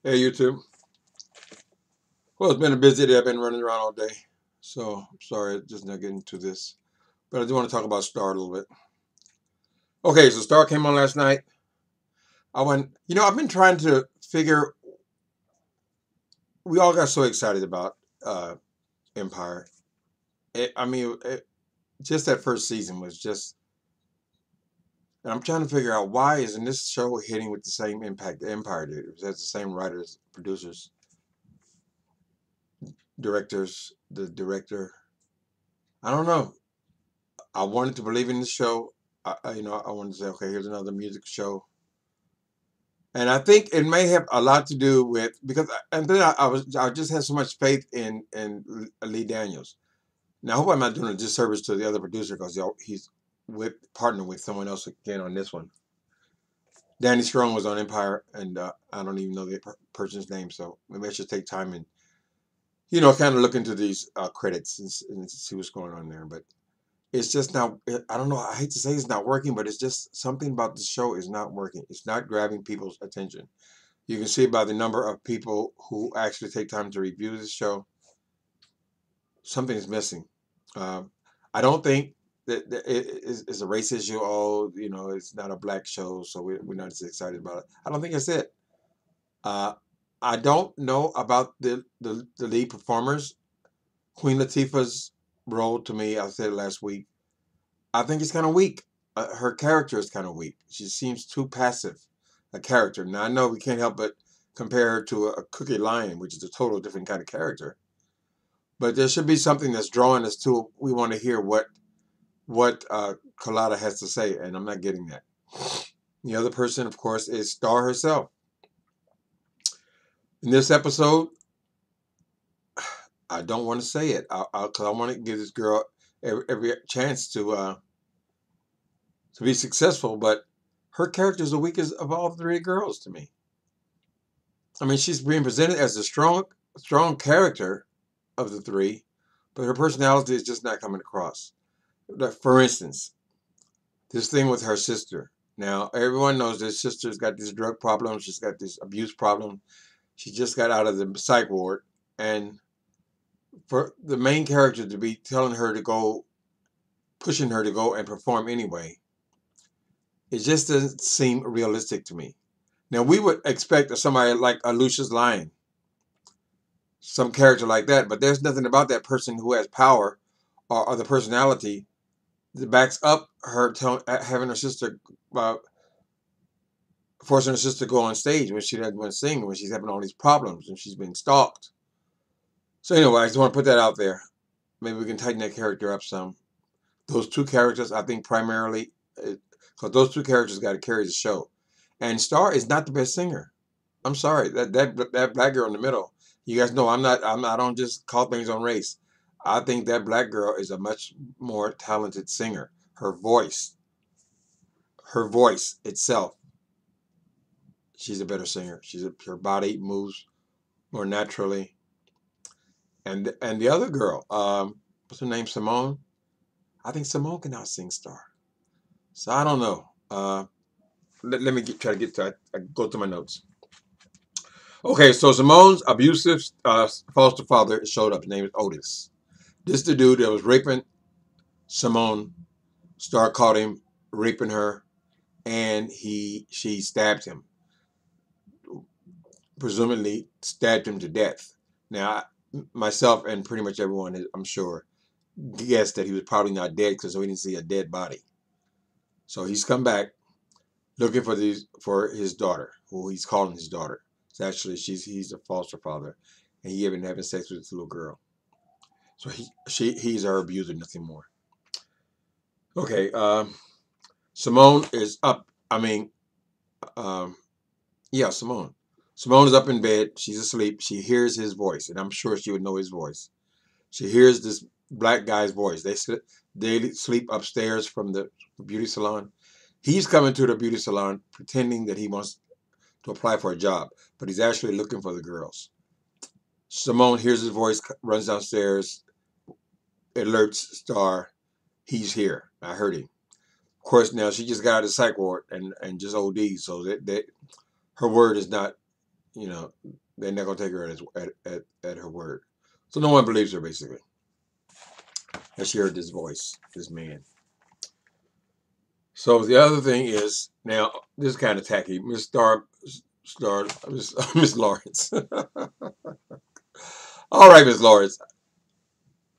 Hey, YouTube. Well, it's been a busy day. I've been running around all day. So, I'm sorry, just not getting to this. But I do want to talk about Star a little bit. Okay, so Star came on last night. I went, I've been trying to figure, we all got so excited about Empire. Just that first season was just, and I'm trying to figure out why isn't this show hitting with the same impact the Empire did? It has the same writers, producers, directors, the director. I don't know. I wanted to believe in the show. I wanted to say, okay, here's another music show, and I think it may have a lot to do with because, and then I just had so much faith in Lee Daniels. Now, I hope I'm not doing a disservice to the other producer because he's with partnered with someone else again on this one. Danny Strong was on Empire, and I don't even know the person's name, so maybe I should take time and kind of look into these credits and see what's going on there, but. It's just not, I don't know, I hate to say it's not working, but it's just something about the show is not working. It's not grabbing people's attention. You can see by the number of people who actually take time to review the show, something is missing. Um, I don't think that it's a race issue. Oh, it's not a black show, so we're not as excited about it. I don't think that's it. Uh, I don't know about the lead performers. Queen Latifah's role to me, I said it last week, I think it's kind of weak. Her character is kind of weak. She seems too passive, a character. Now I know we can't help but compare her to a Cookie Lion, which is a total different kind of character. But there should be something that's drawing us to. We want to hear what Colada has to say, and I'm not getting that. The other person, of course, is Star herself. In this episode, I don't want to say it because I want to give this girl every chance to be successful, but her character is the weakest of all three girls to me. I mean, she's being presented as a strong character of the three, but her personality is just not coming across. For instance, this thing with her sister. Now, everyone knows this sister's got this drug problem. She's got this abuse problem. She just got out of the psych ward. And for the main character to be telling her to go, pushing her to go and perform anyway, it just doesn't seem realistic to me. Now, we would expect somebody like Lucius Lyon, some character like that, but there's nothing about that person who has power or the personality that backs up her having her sister, uh, forcing her sister to go on stage when she doesn't want to sing, when she's having all these problems and she's being stalked. So anyway, I just want to put that out there. Maybe we can tighten that character up some. Those two characters, I think, primarily, because those two characters got to carry the show. And Star is not the best singer. I'm sorry, that black girl in the middle. You guys know I don't just call things on race. I think that black girl is a much more talented singer. Her voice itself, she's a better singer. Her body moves more naturally. And the other girl, what's her name? Simone. I think Simone can out sing Star. So I don't know. Let me try to get to. I go through my notes. Okay, so Simone's abusive foster father showed up. His name is Otis. This is the dude that was raping Simone. Star caught him raping her, and she stabbed him, presumably stabbed him to death. Now, myself and pretty much everyone, I'm sure, guessed that he was probably not dead because we didn't see a dead body. So he's come back looking for his daughter, who he's calling his daughter. It's actually he's a foster father, and he even having sex with this little girl. So he's our abuser, nothing more. Okay, Simone is up. I mean, um, yeah, Simone. Simone is up in bed. She's asleep. She hears his voice, and I'm sure she would know his voice. She hears this black guy's voice. They sleep upstairs from the beauty salon. He's coming to the beauty salon pretending that he wants to apply for a job, but he's actually looking for the girls. Simone hears his voice, runs downstairs, alerts Star. He's here. I heard him. Of course, now she just got out of the psych ward and just OD, so that her word is not, you know, they're not gonna take her at her word. So no one believes her basically. And she heard this voice, this man. So the other thing is now this is kind of tacky, Miss Lawrence. All right, Miss Lawrence.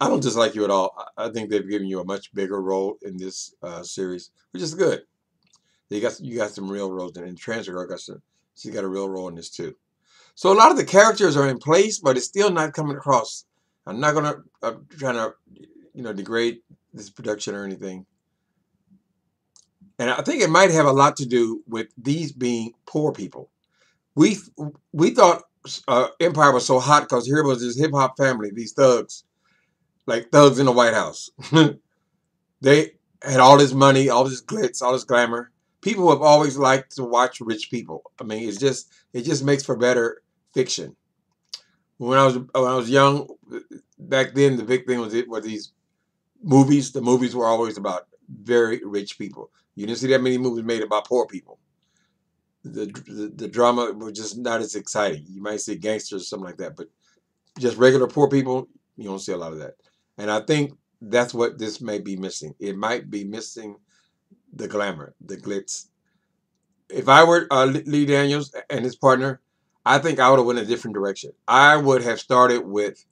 I don't dislike you at all. I think they've given you a much bigger role in this series, which is good. You got some real roles, and Transfer Girl she's got a real role in this too. So a lot of the characters are in place, but it's still not coming across. I'm not gonna trying to degrade this production or anything, and I think it might have a lot to do with these being poor people. We we thought Empire was so hot because here was this hip hop family, these thugs, like thugs in the White House. They had all this money, all this glitz, all this glamour. People have always liked to watch rich people. I mean, it just makes for better fiction. When I was young, back then the big thing was these movies. The movies were always about very rich people. You didn't see that many movies made about poor people. The drama was just not as exciting. You might see gangsters or something like that, but just regular poor people, you don't see a lot of that. And I think that's what this may be missing. It might be missing the glamour, the glitz. If I were Lee Daniels and his partner, I think I would have went a different direction. I would have started with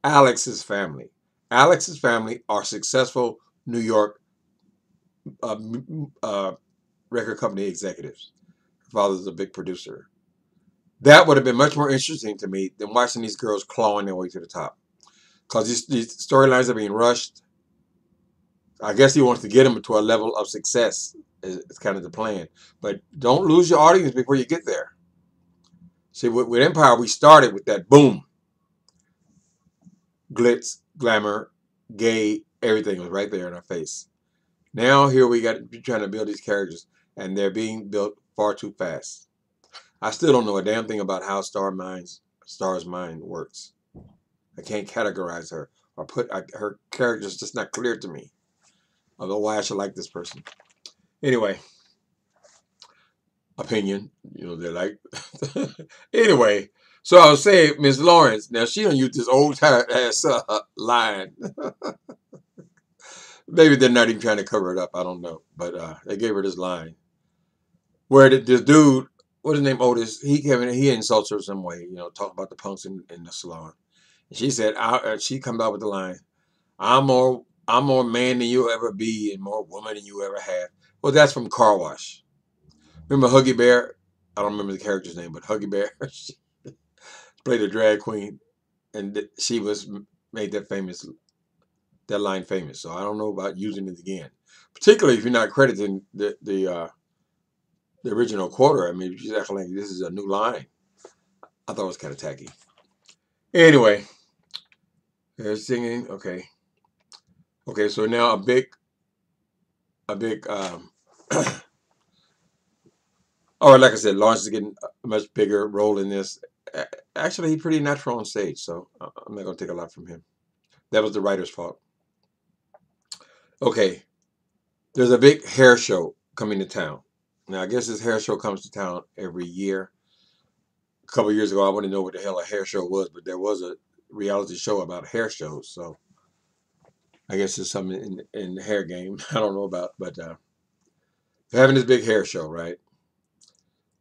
Alex's family. Alex's family are successful New York uh, uh, record company executives. Her father's a big producer. That would have been much more interesting to me than watching these girls clawing their way to the top. Because these storylines are being rushed. I guess he wants to get them to a level of success. It's kind of the plan. But don't lose your audience before you get there. See, with Empire, we started with that boom, glitz, glamour, gay, everything was right there in our face. Now here we got trying to build these characters, and they're being built far too fast. I still don't know a damn thing about how Star's mind works. I can't categorize her or her character's just not clear to me. Although why I should like this person. Anyway, opinion, they're like. Anyway, so I was saying, Miss Lawrence. Now she don't use this old tired ass line. Maybe they're not even trying to cover it up. I don't know, but they gave her this line where this dude, what's his name, Otis, he insults her some way. Talk about the punks in the salon. And she said, she come out with the line, I'm more man than you'll ever be and more woman than you ever have. Well, that's from Car Wash. Remember Huggy Bear? I don't remember the character's name, but Huggy Bear, she played a drag queen, and she made that line famous. So I don't know about using it again, particularly if you're not crediting the original quoter. I mean, she's acting like this is a new line. I thought it was kind of tacky. Anyway, they're singing. Okay. So now a big. Or like I said, Lawrence is getting a much bigger role in this. Actually, he's pretty natural on stage, so I'm not going to take a lot from him. That was the writer's fault. Okay, there's a big hair show coming to town. Now, I guess this hair show comes to town every year. A couple of years ago, I wouldn't know what the hell a hair show was, but there was a reality show about hair shows. So I guess there's something in the hair game I don't know about, but they're having this big hair show, right?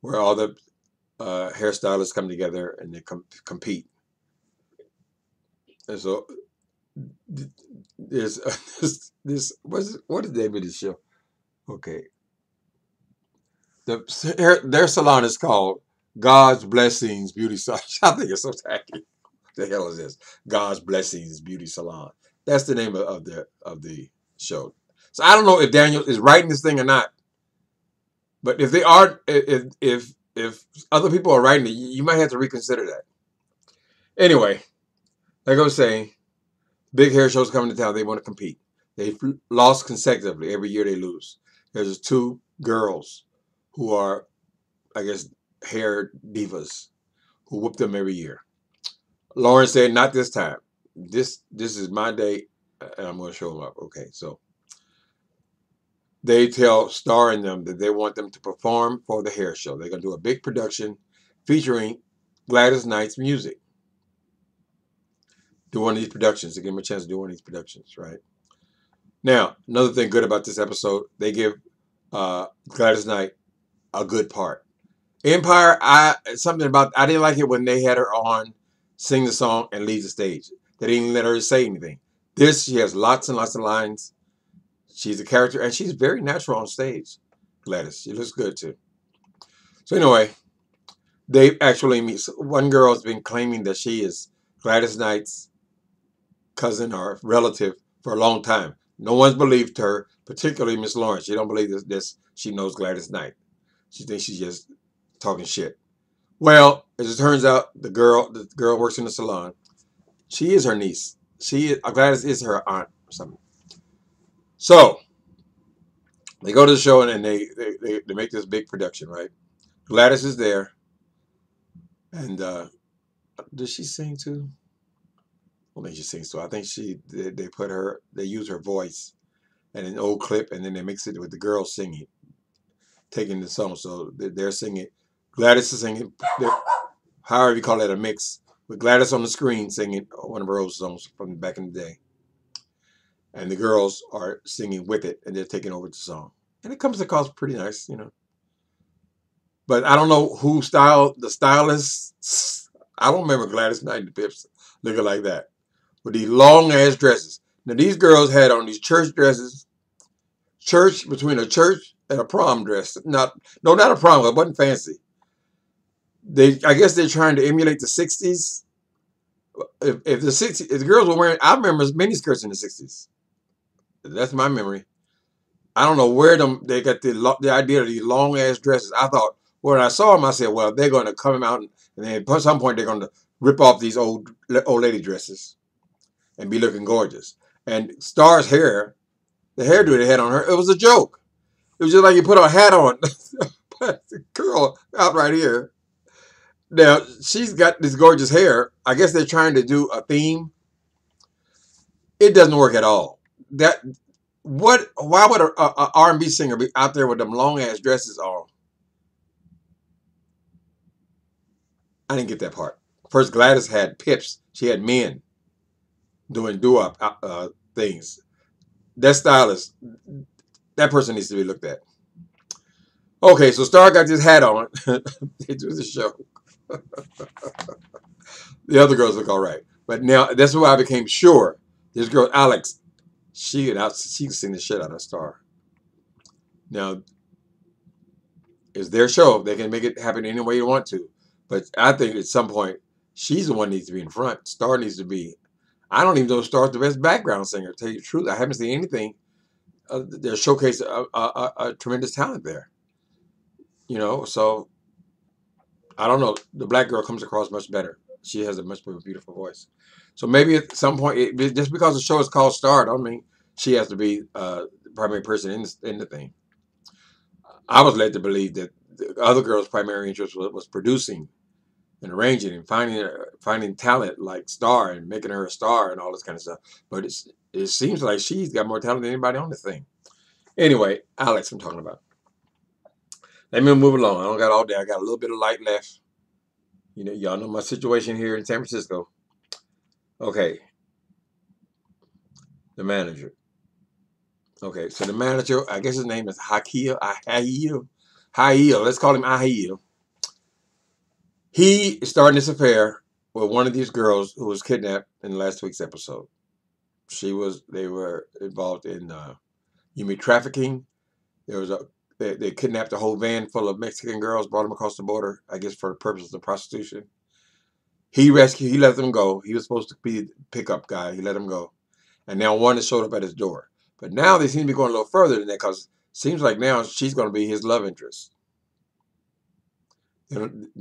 Where all the hairstylists come together and they compete. And so there's what is the name of this show? Okay, their salon is called God's Blessings Beauty Salon. I think it's so tacky. What the hell is this? God's Blessings Beauty Salon. That's the name of the show. So I don't know if Daniel is writing this thing or not. But if they are, if other people are writing it, you might have to reconsider that. Anyway, like I was saying, big hair shows coming to town. They want to compete. They've lost consecutively. Every year they lose. There's two girls who are, I guess, hair divas who whoop them every year. Lauren said, "Not this time. This is my day, and I'm going to show them up." Okay, so they tell Star and them that they want them to perform for the hair show. They're going to do a big production featuring Gladys Knight's music. Do one of these productions. To give him a chance to do one of these productions, right? Now, another thing good about this episode, they give Gladys Knight a good part. Empire, something about I didn't like it when they had her on, sing the song and leave the stage. They didn't let her say anything. This, she has lots and lots of lines. She's a character, and she's very natural on stage. Gladys, she looks good too. So anyway, they actually meet. One girl has been claiming that she is Gladys Knight's cousin or relative for a long time. No one's believed her, particularly Miss Lawrence. She don't believe this. She knows Gladys Knight. She thinks she's just talking shit. Well, as it turns out, the girl works in the salon. She is her niece. Gladys is her aunt or something. So they go to the show and they make this big production, right? Gladys is there, and does she sing too? I don't think she sings too. I think they use her voice and an old clip, and then they mix it with the girls singing, taking the song. So they're singing. Gladys is singing. However you call that, a mix with Gladys on the screen singing one of her old songs from back in the day, and the girls are singing with it, and they're taking over the song, and it comes across pretty nice, you know. But I don't know who styled the stylists. I don't remember Gladys Knight and the Pips looking like that with these long ass dresses. Now these girls had on these church dresses, between a church and a prom dress. Not a prom. It wasn't fancy. I guess they're trying to emulate the '60s. If the girls were wearing, I remember mini skirts in the '60s. That's my memory. I don't know where they got the idea of these long ass dresses. I thought when I saw them, I said, well, they're going to come out and then at some point they're going to rip off these old lady dresses and be looking gorgeous. And Star's hair, the hairdo they had on her, it was a joke. It was just like you put a hat on. The girl out right here. Now she's got this gorgeous hair. I guess they're trying to do a theme. It doesn't work at all. That what? Why would a R&B singer be out there with them long ass dresses on? I didn't get that part. First, Gladys had pips. She had men doing doo-wop things. That stylist, that person needs to be looked at. Okay, so Star got this hat on. They do the show. The other girls look all right, but now that's why I became sure. This girl Alex, she can sing the shit out of Star. Now it's their show; they can make it happen any way you want to. But I think at some point she's the one who needs to be in front. Star needs to be. I don't even know if Star's the best background singer. To tell you the truth, I haven't seen anything. They showcase a tremendous talent there. You know, so I don't know. The black girl comes across much better. She has a much more beautiful voice. So maybe at some point, just because the show is called Star, don't mean she has to be the primary person in the thing. I was led to believe that the other girl's primary interest was producing and arranging and finding talent like Star and making her a star and all this kind of stuff. But it seems like she's got more talent than anybody on the thing. Anyway, Alex, I'm talking about. Let me move along. I don't got all day. I got a little bit of light left. You know, y'all know my situation here in San Francisco. Okay, the manager. Okay, so the manager, I guess his name is Hail. Let's call him Ahil. He is starting this affair with one of these girls who was kidnapped in last week's episode. They were involved in human trafficking. They kidnapped a whole van full of Mexican girls, brought them across the border, I guess for the purpose of prostitution. He let them go. He was supposed to be the pickup guy. He let them go. And now one has showed up at his door. But now they seem to be going a little further than that because it seems like now she's going to be his love interest. They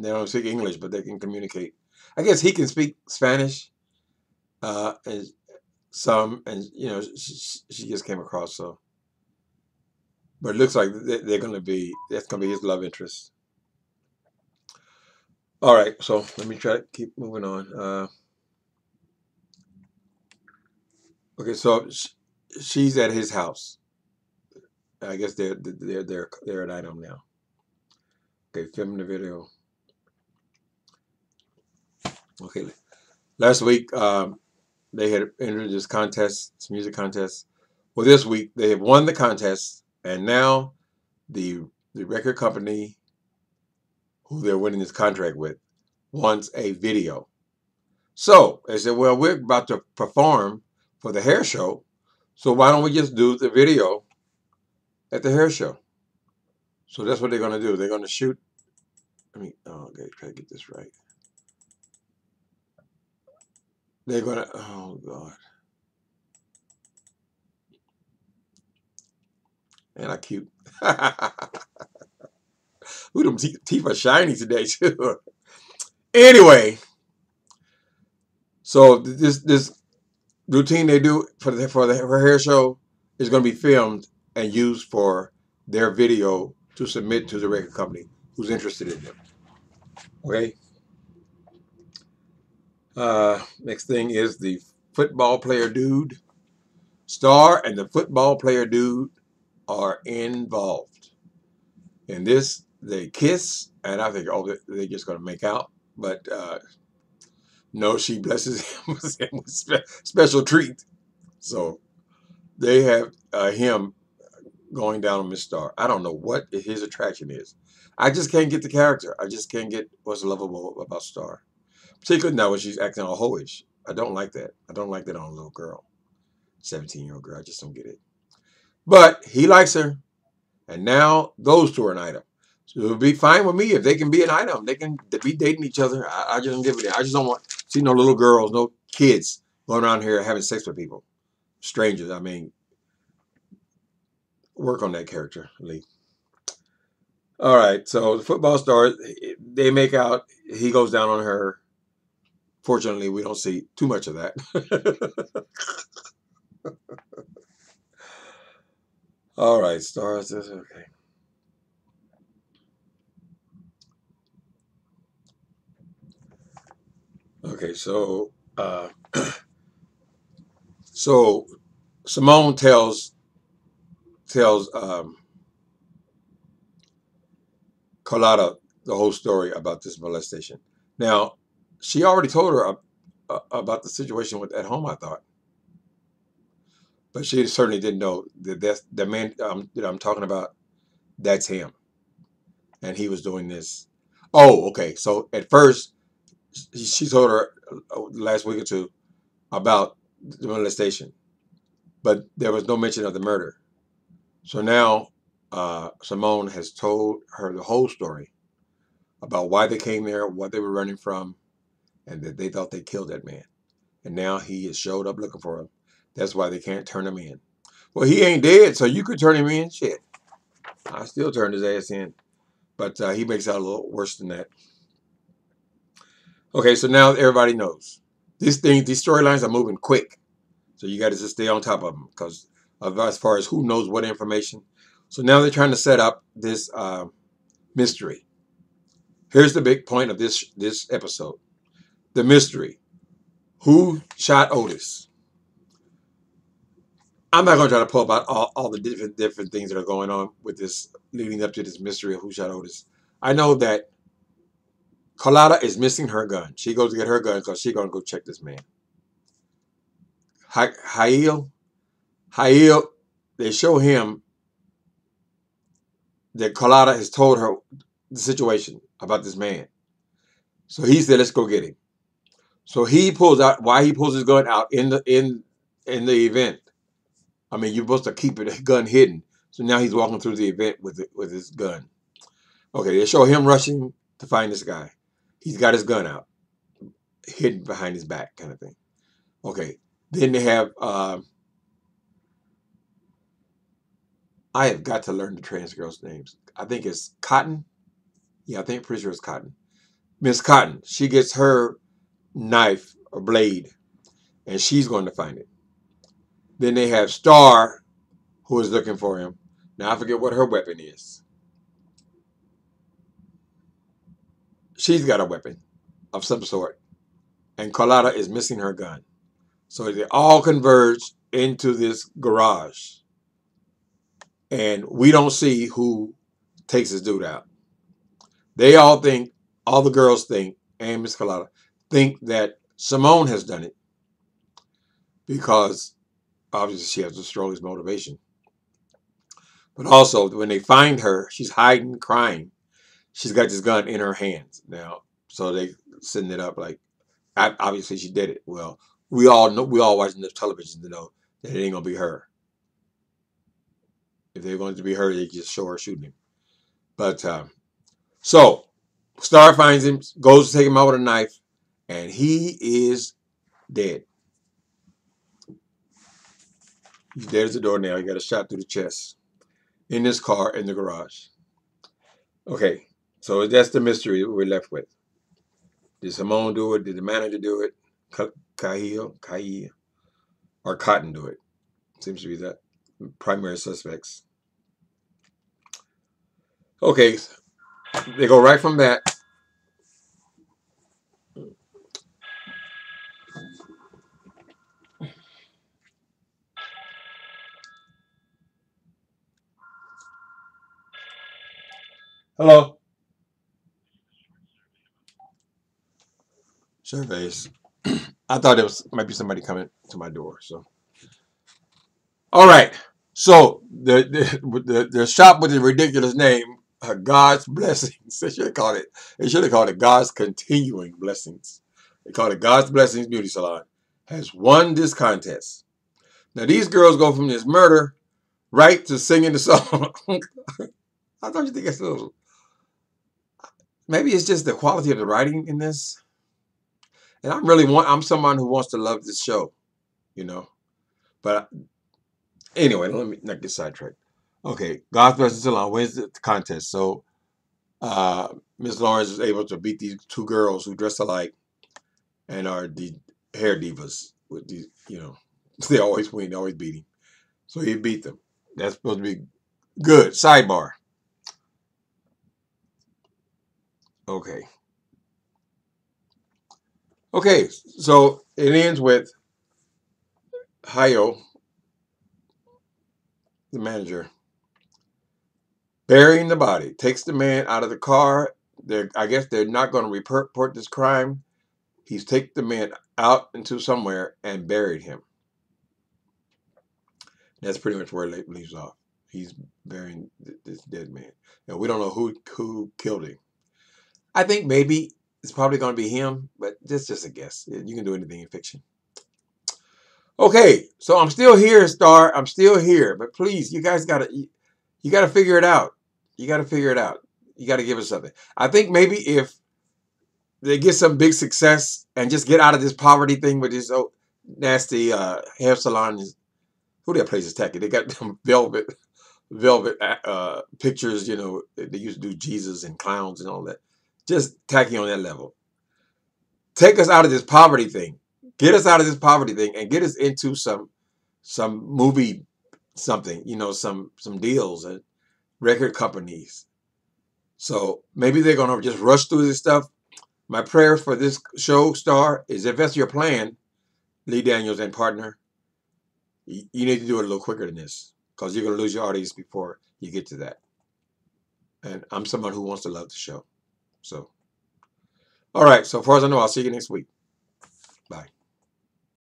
don't speak English, but they can communicate. I guess he can speak Spanish, and and you know, she just came across so. But it looks like that's going to be his love interest. All right, so let me try to keep moving on. Okay, so she's at his house. I guess they're at item now. Okay, filming the video. Okay, last week they had entered this contest, this music contest. Well, this week they have won the contest, and now the the record company who they're winning this contract with wants a video. So they said, well, we're about to perform for the hair show, so why don't we just do the video at the hair show? So that's what they're going to do. They're going to shoot. Okay, try to get this right. They're going to, oh, God. And I cute. Ooh, them teeth are shiny today, too. Anyway, so this routine they do for the hair show is going to be filmed and used for their video to submit to the record company who's interested in them. Okay. Next thing is the football player dude. Star and the football player dude are involved in this. They kiss, and I think, oh, they're just going to make out. But no, she blesses him with special treat. So they have him going down on Miss Star. I don't know what his attraction is. I just can't get the character. I just can't get what's lovable about Star. Particularly now when she's acting all hoish. I don't like that. I don't like that on a little girl. 17-year-old girl. I just don't get it. But he likes her. And now those two are an item. So it would be fine with me if they can be an item. They can be dating each other. I just don't give a damn. I just don't want to see no little girls, no kids going around here having sex with people. Strangers. I mean, work on that character, Lee. All right. So the football stars, they make out. He goes down on her. Fortunately, we don't see too much of that. All right, stars. Okay. Okay. So Simone tells Carlotta the whole story about this molestation. Now, she already told her about the situation at home, I thought, but she certainly didn't know that the man that I'm talking about. That's him, and he was doing this. Oh, okay. So at first, she told her last week or two about the molestation, but there was no mention of the murder. So now Simone has told her the whole story about why they came there, what they were running from, and that they thought they killed that man. And now he has showed up looking for him. That's why they can't turn him in. Well, he ain't dead, so you could turn him in. Shit. I still turned his ass in. But he makes out a little worse than that. Okay, so now everybody knows. These storylines are moving quick. So you got to just stay on top of them because as far as who knows what information. So now they're trying to set up this mystery. Here's the big point of this episode. The mystery. Who shot Otis? I'm not going to try to pull about all the different things that are going on with this leading up to this mystery of who shot Otis. I know that Carlotta is missing her gun. She goes to get her gun because she's going to go check this man. Hail, they show him that Carlotta has told her the situation about this man. So he said, let's go get him. So he pulls out, why he pulls his gun out in the event. I mean, you're supposed to keep a gun hidden. So now he's walking through the event with his gun. Okay, they show him rushing to find this guy. He's got his gun out, hidden behind his back, kind of thing. Okay, then they have. I have got to learn the trans girls' names. I think it's Cotton. Yeah, I think pretty sure it's Cotton. Miss Cotton. She gets her knife or blade, and she's going to find it. Then they have Star, who is looking for him. Now I forget what her weapon is. She's got a weapon of some sort, and Carlotta is missing her gun. So they all converge into this garage. And we don't see who takes this dude out. They all think, all the girls think, and Miss Carlotta think that Simone has done it because obviously she has the strongest motivation. But also, when they find her, she's hiding, crying. She's got this gun in her hands now. So they setting it up like, obviously she did it. Well, we all know, we all watching the television to know that it ain't gonna be her. If they're going to be her, they just show her shooting him. But so Star finds him, goes to take him out with a knife, and he is dead. He's dead as a doornail. He got a shot through the chest in this car in the garage. Okay, so that's the mystery that we're left with. Did Simone do it? Did the manager do it? Kahia, or Cotton do it? Seems to be that primary suspects. Okay, they go right from that. Hello. Surveys. I thought it was might be somebody coming to my door. So, all right. So the shop with the ridiculous name, God's Blessings. They should have called it. They should have called it God's Continuing Blessings. They called it God's Blessings Beauty Salon. Has won this contest. Now these girls go from this murder right to singing the song. I don't you think it's a little. Maybe it's just the quality of the writing in this. And I'm someone who wants to love this show, you know. But anyway, let me not get sidetracked. Okay, God's Blessings Salon wins the contest. So Miss Lawrence is able to beat these two girls who dress alike and are the hair divas with these, they always win, they always beat him. So he beat them. That's supposed to be good. Sidebar. Okay. Okay, so it ends with Hayo, the manager, burying the body, takes the man out of the car. I guess they're not going to report this crime. He's taken the man out into somewhere and buried him. That's pretty much where it leaves off. He's burying this dead man. And we don't know who killed him. I think maybe it's probably going to be him, but that's just a guess. You can do anything in fiction. Okay, so I'm still here, Star. I'm still here. But please, you guys gotta figure it out. You gotta figure it out. You gotta give us something. I think maybe if they get some big success and just get out of this poverty thing with this nasty hair salon. Who that place is tacky? They got them velvet pictures. They used to do Jesus and clowns and all that. Just tacky on that level. Take us out of this poverty thing. Get us out of this poverty thing and get us into some movie something. Some deals and record companies. So maybe they're gonna just rush through this stuff. My prayer for this show, Star, is if that's your plan, Lee Daniels and partner, you need to do it a little quicker than this because you're going to lose your audience before you get to that. And I'm someone who wants to love the show. So, all right. So far as I know, I'll see you next week. Bye.